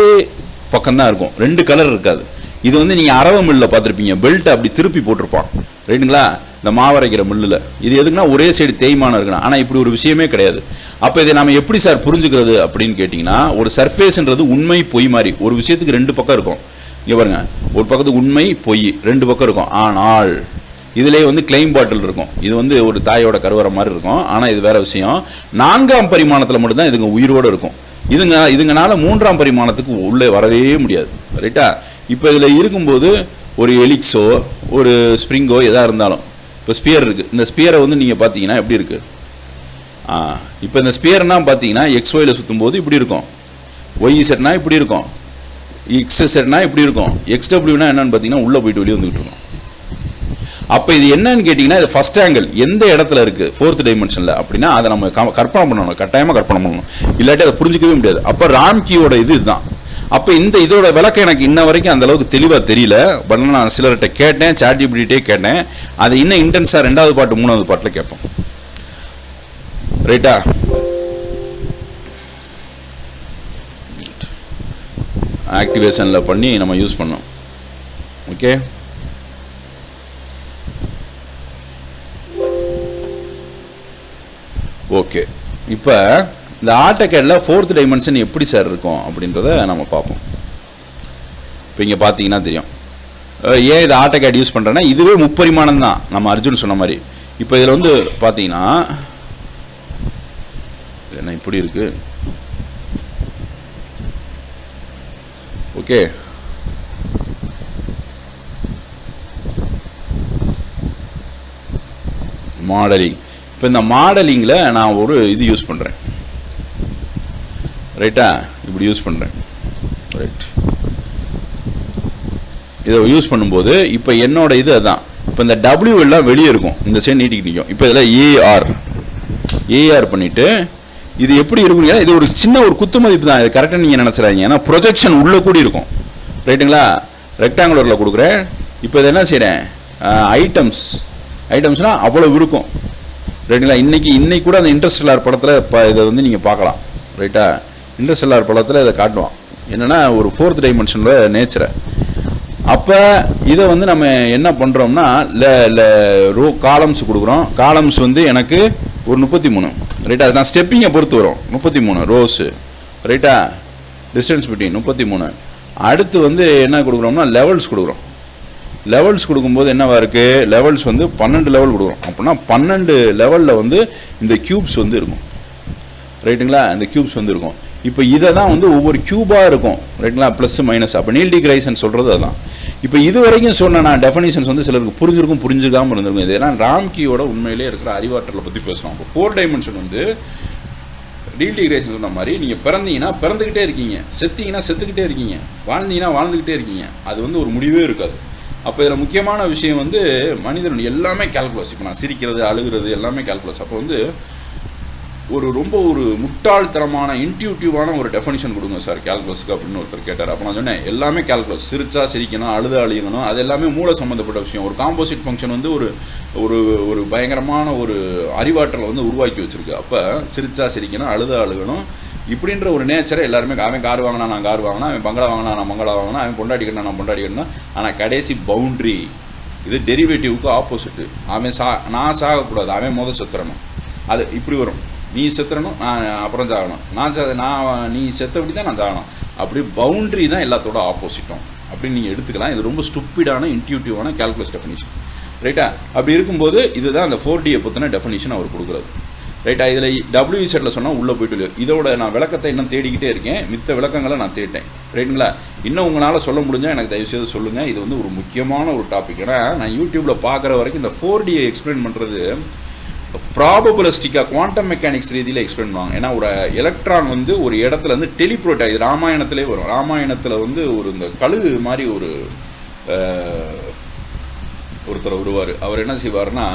A: பக்கம்தான் இருக்கும், 2 கலர் இருக்காது. இது வந்து நீங்கள் அரவ மில்லில் பார்த்துருப்பீங்க, பெல்ட்டை அப்படி திருப்பி போட்டிருப்பான், ரைட்டுங்களா, இந்த மாவரைக்கிற மில்லில். இது எதுக்குன்னா ஒரே சைடு தேய்மானம் இருக்கணும். ஆனால் இப்படி ஒரு விஷயமே கிடையாது. அப்போ இதை நம்ம எப்படி சார் புரிஞ்சுக்கிறது அப்படின்னு கேட்டிங்கன்னா, ஒரு சர்ஃபேஸ்ன்றது உண்மை பொய் மாதிரி. ஒரு விஷயத்துக்கு 2 பக்கம் இருக்கும். இங்கே பாருங்க, ஒரு பக்கத்துக்கு உண்மை பொய் 2 பக்கம் இருக்கும். ஆனால் இதிலே வந்து கிளைம் பாட்டில் இருக்கும். இது வந்து ஒரு தாயோட கருவறை மாதிரி இருக்கும். ஆனால் இது வேற விஷயம். 4ஆம் பரிமாணத்தில் மட்டும்தான் இதுங்க உயிரோடு இருக்கும். இதுங்கனால 3ஆம் பரிமாணத்துக்கு உள்ளே வரவே முடியாது, ரைட்டா. இப்போ இதில் இருக்கும்போது ஒரு எலிக்ஸோ ஒரு ஸ்ப்ரிங்கோ எதாக இருந்தாலும், இப்போ ஸ்பியர் இருக்குது. இந்த ஸ்பியரை வந்து நீங்கள் பார்த்தீங்கன்னா எப்படி இருக்குது, இப்போ இந்த ஸ்பியர்னா பார்த்தீங்கன்னா XYல சுற்றும் போது இப்படி இருக்கும், ஒய் செட்னா இப்படி இருக்கும், எக்ஸ் செட்னா இப்படி இருக்கும், XWனா என்னன்னு பார்த்தீங்கன்னா உள்ளே போயிட்டு வெளியே வந்துகிட்டு இருக்கும். அப்போ இது என்னன்னு கேட்டிங்கன்னா, இது ஃபர்ஸ்ட் ஆங்கிள் எந்த இடத்துல இருக்குது 4th டைமென்ஷனில் அப்படின்னா அதை நம்ம கற்பனை பண்ணணும், கட்டாயமாக கற்பனை பண்ணணும், இல்லாட்டி அதை புரிஞ்சிக்கவே முடியாது. அப்போ ராம்கியோட இதுதான். அப்போ இதோட விளக்கம் எனக்கு இன்ன வரைக்கும் அந்த அளவுக்கு தெளிவாக தெரியல. பட் நான் சிலர்கிட்ட கேட்டேன், ChatGPT கேட்டேன். அது இன்னும் இன்டென்ஸாக 2வது பாட்டு 3வது பாட்டில் கேட்போம், ரைட்டா. ஆக்டிவேஷனில் பண்ணி நம்ம யூஸ் பண்ணோம், ஓகே. ஓகே, இப்போ இந்த ஆட்டோகேடில் 4th டைமென்ஷன் எப்படி சார் இருக்கும் அப்படின்றத நம்ம பார்ப்போம். இப்போ இங்கே பார்த்தீங்கன்னா தெரியும். ஏன் இது ஆட்டோகேட் யூஸ் பண்ணுறேன்னா, இதுவே 3 பரிமாணம் தான், நம்ம அர்ஜுன் சொன்ன மாதிரி. இப்போ இதில் வந்து பார்த்தீங்கன்னா என்ன இப்படி இருக்கு, ஓகே. மாடலிங். இப்போ இந்த மாடலிங்கில் நான் ஒரு இது யூஸ் பண்ணுறேன், ரைட்டா. இப்படி யூஸ் பண்ணுறேன், ரைட். இதை யூஸ் பண்ணும்போது இப்போ என்னோட இது அதுதான். இப்போ இந்த W எல்லாம் வெளியே இருக்கும், இந்த சைடு நீட்டிக்கு நிற்கும். இப்போ இதில் ஏஆர் பண்ணிவிட்டு இது எப்படி இருக்கும், இது ஒரு சின்ன ஒரு குத்து மதிப்பு தான், இது கரெக்டாக நீங்கள் நினச்சிடாதீங்க. ஏன்னா ப்ரொஜெக்ஷன் உள்ளே கூடி இருக்கும், ரைட்டுங்களா. ரெக்டாங்குலரில் கொடுக்குறேன். இப்போ இதை என்ன செய்கிறேன், ஐட்டம்ஸ்னால் அவ்வளோ இருக்கும், ரைட்டுங்களா. இன்னைக்கு கூட அந்த இன்டர்ஸ்டெல்லார் படத்தில் இதை வந்து நீங்கள் பார்க்கலாம், ரைட்டா. இன்டர்ஸ்டெல்லார் படத்தில் இதை காட்டுவான், என்னென்னா ஒரு 4th டைமென்ஷனில் நேச்சரை. அப்போ இதை வந்து நம்ம என்ன பண்ணுறோம்னா ரோ காலம்ஸ் கொடுக்குறோம். காலம்ஸ் வந்து எனக்கு ஒரு 33, ரைட்டா. நான் ஸ்டெப்பிங்கை பொறுத்து வரும் 33 ரோஸு, ரைட்டா. Distance between 33. அடுத்து வந்து என்ன கொடுக்குறோம்னா லெவல்ஸ் கொடுக்குறோம். லெவல்ஸ் கொடுக்கும்போது என்னவா இருக்குது, லெவல்ஸ் வந்து 12 லெவல் கொடுக்குறோம். அப்படின்னா 12 லெவலில் வந்து இந்த க்யூப்ஸ் வந்து இருக்கும். ரைட்டுங்களா? இந்த க்யூப்ஸ் வந்து இருக்கும். இப்போ இதை தான் வந்து ஒவ்வொரு க்யூபாக இருக்கும். ரைட்டுங்களா? Plus minus. அப்போ நீல் டிகிரைசன் சொல்கிறது அதுதான். இப்போ இது வரைக்கும் சொன்ன நான் டெஃபனிஷன்ஸ் வந்து சிலருக்கு புரிஞ்சிருக்கும், புரிஞ்சுக்காமல் இருந்திருக்கும். இதெல்லாம் ராம்கியோட உண்மையிலே இருக்கிற அறிவாற்றலை பற்றி பேசுகிறோம். இப்போ 4 டைமென்ஷன் வந்து நீல் டிகிரேஷன் சொன்ன மாதிரி நீங்கள் பிறந்தீங்கன்னா பிறந்துக்கிட்டே இருக்கீங்க, செத்தீங்கன்னா செத்துக்கிட்டே இருக்கீங்க, வாழ்ந்தீங்கன்னா வாழ்ந்துக்கிட்டே இருக்கீங்க. அது வந்து ஒரு முடிவே இருக்காது. அப்போ இதில் முக்கியமான விஷயம் வந்து மனிதன் எல்லாமே கால்குலஸ். இப்போ நான் சிரிக்கிறது, அழுகிறது எல்லாமே கால்குலஸ். அப்போ வந்து ரொம்ப ஒரு முட்டாள்தனமான இன்ட்யூட்டிவான ஒரு டெஃபனிஷன் கொடுங்க சார் கால்குலஸுக்கு அப்படின்னு ஒருத்தர் கேட்டார். அப்போ நான் சொன்னேன் எல்லாமே கால்குலஸ். சிரிச்சா சிரிக்கணும், அழுதா அழியணும், அது எல்லாமே மூளை சம்மந்தப்பட்ட விஷயம். ஒரு காம்போசிட் ஃபங்க்ஷன் வந்து ஒரு பயங்கரமான ஒரு அறிவாற்றலை வந்து உருவாக்கி வச்சுருக்கு. அப்போ சிரிச்சா சிரிக்கணும், அழுதா அழுகணும் இப்படின்ற ஒரு நேச்சரை எல்லாருமே. அவன் கார் வாங்கினா நான் கார் வாங்கினா, அவன் பங்களா வாங்கினா நான் பங்களா வாங்கினா, அவன் பொண்டாடி கட்டினா நான் பொண்டாடி கட்டினா. ஆனால் கடைசி பவுண்ட்ரி இது டெரிவேட்டிவ்க்கு ஆப்போசிட்டு. அவன் நான் சாகக்கூடாது, அவன் முதல் செத்துறணும். அது இப்படி வரும். நீ செத்துறணும், நான் அப்புறம் சாகணும், நீ செத்தபடி தான் நான் சாகணும். அப்படி பவுண்ட்ரி தான் எல்லாத்தோட ஆப்போசிட்டும் அப்படின்னு நீங்கள் எடுத்துக்கலாம். இது ரொம்ப ஸ்டூப்பிடான இன்ட்யூட்டிவான கால்குலஸ் டெஃபினிஷன். ரைட்டா? அப்படி இருக்கும்போது இதுதான் அந்த 4Dயை பற்றின டெஃபினிஷன் அவர் கொடுக்குறது. ரைட்டா? இதில் WZல சொன்னால் உள்ளே போய்ட்டு இதோட நான் விளக்கத்தை இன்னும் தேடிக்கிட்டே இருக்கேன். மித்த விளக்கங்களை நான் தேட்டேன். ரைட்டுங்களா? இன்னும் உங்களால் சொல்ல முடிஞ்சால் எனக்கு தயவுசெய்து சொல்லுங்கள். இது வந்து ஒரு முக்கியமான ஒரு டாபிக். ஏன்னா நான் யூடியூப்பில் பார்க்குற வரைக்கும் இந்த 4Dயை எக்ஸ்பிளைன் பண்ணுறது ப்ராபபிலிஸ்டிக்காக குவாண்டம் மெக்கானிக்ஸ் ரீதியில் எக்ஸ்பிளைன் பண்ணுவாங்க. ஏன்னா ஒரு எலக்ட்ரான் வந்து ஒரு இடத்துல வந்து டெலிப்ரோட் ஆகுது. ராமாயணத்திலே வரும். ராமாயணத்தில் வந்து இந்த கழுகு மாதிரி ஒருத்தர் வருவார். அவர் என்ன செய்வார்னா,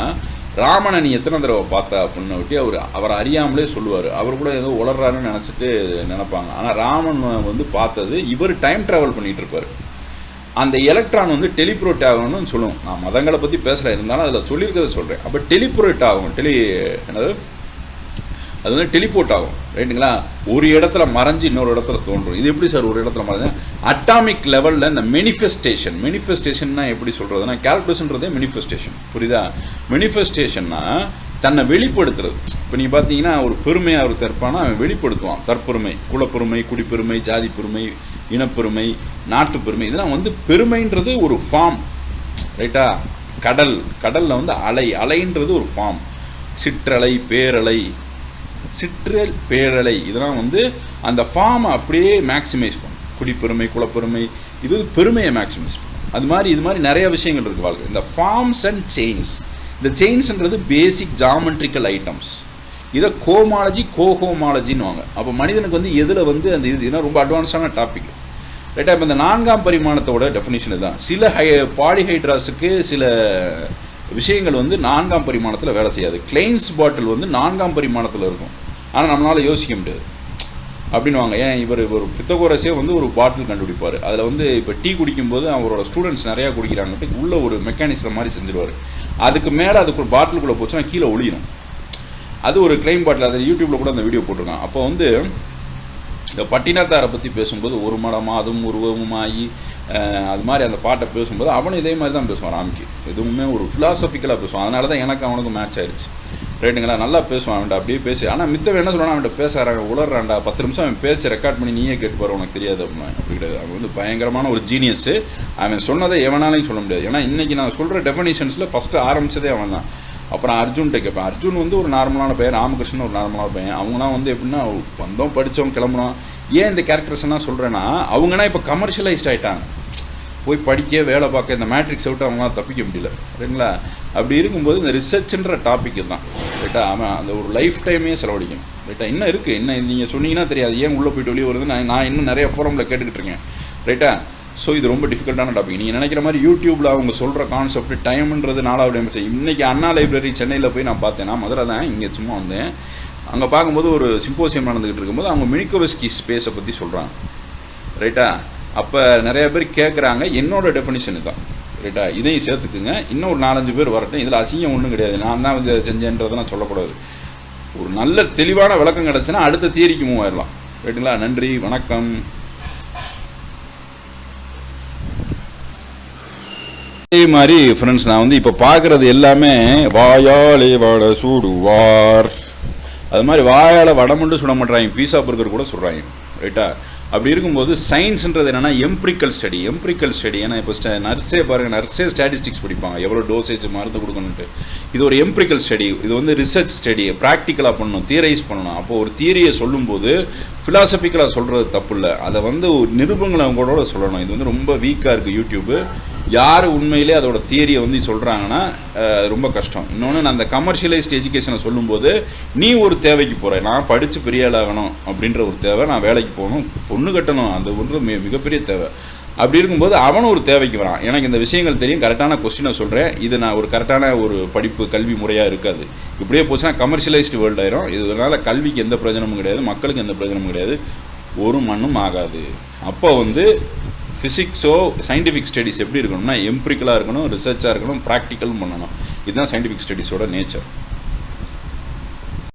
A: ராமனை நீ எத்தனை தடவை பார்த்தா அப்படின்னு விட்டு அவர் அறியாமலே சொல்லுவார். அவர் கூட ஏதோ உளர்றாருன்னு நினச்சிட்டு நினைப்பாங்க. ஆனால் ராமன் வந்து பார்த்தது இவர் டைம் ட்ராவல் பண்ணிகிட்டு இருப்பார். அந்த எலக்ட்ரான் வந்து டெலிப்ரோட் ஆகணும்னு சொல்லுவோம். நான் மதங்களை பற்றி பேசல, இருந்தாலும் அதில் சொல்லியிருக்கிறத சொல்கிறேன். அப்போ டெலிப்ரோட் ஆகும். அது வந்து டெலிபோர்ட் ஆகும். ரைட்டுங்களா? ஒரு இடத்துல மறைஞ்சு இன்னொரு இடத்துல தோன்றும். இது எப்படி சார் ஒரு இடத்துல மறைஞ்சு? அட்டாமிக் லெவலில் இந்த மெனிஃபெஸ்டேஷன்னா எப்படி சொல்கிறதுனா, கால்குலேஷன்றதே மெனிஃபெஸ்டேஷன். புரியுதா? மெனிஃபெஸ்டேஷன்னா தன்னை வெளிப்படுத்துறது. இப்போ நீங்கள் பார்த்தீங்கன்னா ஒரு பெருமையாக ஒருத்தர் இருப்பானா, அவன் வெளிப்படுத்துவான். தற்பெருமை, குலப்பெருமை, குடிப்பெருமை, ஜாதி பெருமை, இனப்பெருமை, நாட்டு பெருமை, இதெல்லாம் வந்து பெருமைன்றது ஒரு ஃபார்ம். ரைட்டா? கடலில் வந்து அலைன்றது ஒரு ஃபார்ம். சிற்றலை, பேரலை, சிற்றல், பேரலை, இதெல்லாம் வந்து அந்த ஃபார்மை அப்படியே மேக்சிமைஸ் பண்ணும். குடிப்பெருமை, குலப்பெருமை, இது பெருமையை மேக்சிமைஸ் பண்ணும். இது மாதிரி நிறைய விஷயங்கள் இருக்குது வாழ்க்கை. இந்த ஃபார்ம்ஸ் அண்ட் செயின்ஸ். இந்த செயின்ஸ்ன்றது பேசிக் ஜாமெட்ரிக்கல் ஐட்டம்ஸ். இதை கோஹோமாலஜின்னு வாங்க. அப்போ மனிதனுக்கு வந்து எதில் வந்து அந்த இதுனா ரொம்ப அட்வான்ஸான டாபிக். ரைட்டா? இப்போ இந்த 4ஆம் பரிமாணத்தோட டெஃபினிஷன் தான். சில பாலிஹைட்ராஸுக்கு சில விஷயங்கள் வந்து 4ஆம் பரிமாணத்தில் வேலை செய்யாது. கிளைன்ஸ் பாட்டில் வந்து 4ஆம் பரிமாணத்தில் இருக்கும். ஆனால் நம்மளால் யோசிக்க முடியாது அப்படின்வாங்க. ஏன் இவர் ஒரு பித்தகோரஸே வந்து ஒரு பாட்டில் கண்டுபிடிப்பார். அதில் வந்து இப்போ டீ குடிக்கும்போது அவரோட ஸ்டூடெண்ட்ஸ் நிறையா குடிக்கிறாங்கட்டு உள்ள ஒரு மெக்கானிசம் மாதிரி செஞ்சுருவார். அதுக்கு மேலே அதுக்கு ஒரு பாட்டிலுக்குள்ளே போச்சுன்னா கீழே ஒளிரும். அது ஒரு கிளைம் பாட்டில். அது யூடியூப்பில் கூட அந்த வீடியோ போட்டிருக்கான். அப்போ வந்து இந்த பட்டினத்தாரை பற்றி பேசும்போது ஒரு மடமாக அதுவும் உருவமாகி அது மாதிரி அந்த பாட்டை பேசும்போது அவனும் இதே மாதிரி தான் பேசுவான். ராம்கி எதுவுமே ஒரு ஃபிலாசபிக்கலாக பேசுவான். அதனால தான் எனக்கு அவனுக்கு மேட்ச் ஆயிடுச்சு. ரைட்டுங்களா? நல்லா பேசுவான் அவன்கிட்ட, அப்படியே பேசி. ஆனால் மித்தவன் என்ன சொல்கிறான், அவன்கிட்ட பேசுகிறாங்க, உளர்றான்டா, 10 நிமிஷம் அவன் பேச்சு ரெக்கார்ட் பண்ணி நீயே கேட்டு பாரு, உனக்கு தெரியாது அப்படின்னா. அப்படி கிடையாது. அவன் வந்து பயங்கரமான ஒரு ஜீனியஸு. அவன் சொன்னதை எவனாலையும் சொல்ல முடியாது. ஏன்னா இன்றைக்கி நான் சொல்கிற டெஃபினிஷன்ஸில் ஃபஸ்ட்டு ஆரம்பித்ததே அவன் தான். அப்புறம் அர்ஜுன்கிட்ட கேட்பேன். அர்ஜுன் வந்து ஒரு நார்மலான பையன், ராமகிருஷ்ணன் ஒரு நார்மலான பையன். அவங்களாம் வந்து எப்படின்னா வந்தோம், படித்தோம், கிளம்புனோம். ஏன் இந்த கேரக்டர்ஸ்னால் சொல்கிறேன்னா, அவங்கன்னா இப்போ கமர்ஷியலைஸ்ட் ஆகிட்டாங்க. போய் படிக்க, வேலை பார்க்க, இந்த மேட்ரிக்ஸை விட்டு அவங்களாம் தப்பிக்க முடியல. சரிங்களா? அப்படி இருக்கும்போது இந்த ரிசர்ச்ன்ற டாப்பிக்கு தான். ரைட்டா? அவன் அந்த ஒரு லைஃப் டைமே செலவழிக்கணும். ரைட்டா? இன்னும் இருக்குது. இன்னும் நீங்கள் சொன்னீங்கன்னா தெரியாது ஏன் உள்ளே போய்ட்டு வெளியே வருது. நான் இன்னும் நிறைய ஃபோரமில் கேட்டுக்கிட்டு இருக்கேன். ரைட்டா? ஸோ இது ரொம்ப டிஃபிகல்ட்டான டாபிக். நீங்கள் நினைக்கிற மாதிரி யூடியூப்பில் அவங்க சொல்கிற கான்செப்ட் டைம்ன்றது 4வது டைம். இன்றைக்கி அண்ணா லைப்ரரி சென்னையில் போய் நான் பார்த்தேன். நான் மதுரை தான், இங்கே சும்மா வந்தேன். அங்கே பார்க்கும்போது ஒரு சிம்போசியம் நடந்துக்கிட்டு இருக்கும்போது அவங்க மினிகோவஸ்கி ஸ்பேஸை பற்றி சொல்கிறாங்க. ரைட்டா? அப்போ நிறைய பேர் கேட்குறாங்க. என்னோடய டெஃபினிஷன் தான். ரைட்டா? இதையும் சேர்த்துக்குங்க. இன்னும் ஒரு 4-5 பேர் வரட்டும். இதில் அசிங்கம் ஒன்றும் கிடையாது. நான் தான் வந்து செஞ்சேன்றதெல்லாம் சொல்லக்கூடாது. ஒரு நல்ல தெளிவான விளக்கம் கிடச்சுன்னா அடுத்த தியரிக்கு மூவ் ஆயிடலாம். ரைட்டுங்களா? நன்றி, வணக்கம். அதே மாதிரி ஃப்ரெண்ட்ஸ், நான் வந்து இப்போ பார்க்குறது எல்லாமே வாயாலே வடை சூடுவார். அது மாதிரி வாயால் வடை மட்டும் சுட மாட்டாங்க, பீஸா பர்கர் கூட சொல்கிறாங்க. ரைட்டா? அப்படி இருக்கும்போது சயின்ஸ்ன்றது என்னென்னா எம்பிரிக்கல் ஸ்டடி. ஏன்னா இப்போ நர்ஸே பாருங்கள், நர்ஸே ஸ்டாட்டிஸ்டிக்ஸ் படிப்பாங்க, எவ்வளோ டோசேஜ் மருந்து கொடுக்கணுன்ட்டு. இது ஒரு எம்பிரிக்கல் ஸ்டடி, இது வந்து ரிசர்ச் ஸ்டடி, ப்ராக்டிக்கலாக பண்ணணும், தியரைஸ் பண்ணணும். அப்போது ஒரு தியரியை சொல்லும்போது ஃபிலாசபிக்கலாக சொல்கிறது தப்பு இல்லை, அதை வந்து நிருபங்களை அவங்களோட சொல்லணும். இது வந்து ரொம்ப வீக்காக இருக்குது யூடியூப்பு. யார் உண்மையிலே அதோட தியரியை வந்து சொல்கிறாங்கன்னா அது ரொம்ப கஷ்டம். இன்னொன்று, நான் அந்த கமர்ஷியலைஸ்ட் எஜுகேஷனை சொல்லும்போது நீ ஒரு தேவைக்கு போகிறேன், நான் படித்து பெரிய ஆளாகணும் அப்படின்ற ஒரு தேவை, நான் வேலைக்கு போகணும், பொண்ணு கட்டணும், அந்த ஒன்று மிகப்பெரிய தேவை. அப்படி இருக்கும்போது அவனும் ஒரு தேவைக்கு வரான். எனக்கு இந்த விஷயங்கள் தெரியும், கரெக்டான கொஸ்டினை சொல்கிறேன், இது நான் ஒரு கரெக்டான ஒரு படிப்பு கல்வி முறையாக இருக்காது. இப்படியே போச்சுன்னா கமர்ஷியலைஸ்டு வேர்ல்டு ஆயிரும். இதனால் கல்விக்கு எந்த பிரயோஜனமும் கிடையாது, மக்களுக்கு எந்த பிரயோஜனமும் கிடையாது, ஒரு மண்ணும் ஆகாது. அப்போ வந்து ஃபிசிக்ஸோ சயின்டிஃபிக் ஸ்டடீஸ் எப்படி இருக்கணும்னா எம்பிரிக்கலாக இருக்கணும், ரிசர்ச்சாக இருக்கணும், ப்ராக்டிக்கலும் பண்ணணும். இதுதான் சயின்டிஃபிக் ஸ்டடீஸோட நேச்சர்.